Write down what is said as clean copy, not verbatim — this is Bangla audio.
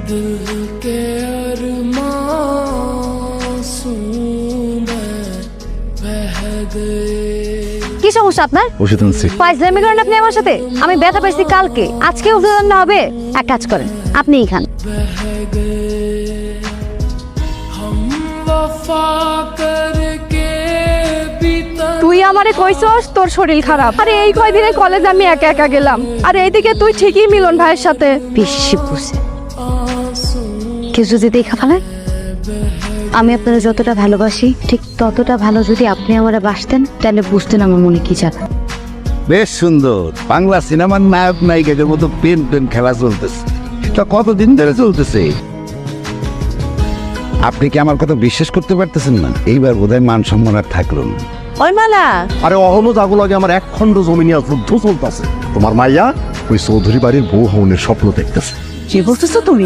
কি সমস্যা আপনার? ওষুধ আনছি। ফাইজলামি করেন আপনি আমার সাথে? আমি ব্যথা পাইছি কালকে, আজকে ওষুধ আনতে হবে? এক কাজ করেন, আপনিই খান। তুই আমারে কইছস তোর শরীর খারাপ, আরে এই কয়দিনে কলেজ আমি একা একা গেলাম, আর এইদিকে তুই ঠিকই মিলন ভাইয়ের সাথে। বেশি বুঝছে কেউ যদি দেখা ফেলায়। আমি আপনারা যতটা ভালোবাসি ঠিক ততটা ভালো যদি আপনি আমারে বাসতেন তাহলে বুঝতেন আমার মনে কি চায়। বেশ সুন্দর বাংলা সিনেমার নায়ক নায়িকাদের মতো পেন পেন খেলা চলতেছে। তা কতদিন ধরে চলতেছে? আপনি কি আমার কথা বিশ্বাস করতে পারতেছেন না? এইবার বোধহয় মান সম্মান আর থাকলো না। ওই মালা, আরে অহনো জাগো লাগে আমার এক খণ্ড জমি নিয়ে যুদ্ধ চলতেছে। তোমার মাইয়া ওই চৌধুরী বাড়ির বউ হওনের স্বপ্ন দেখতেছে। কি বলতেছো তুমি?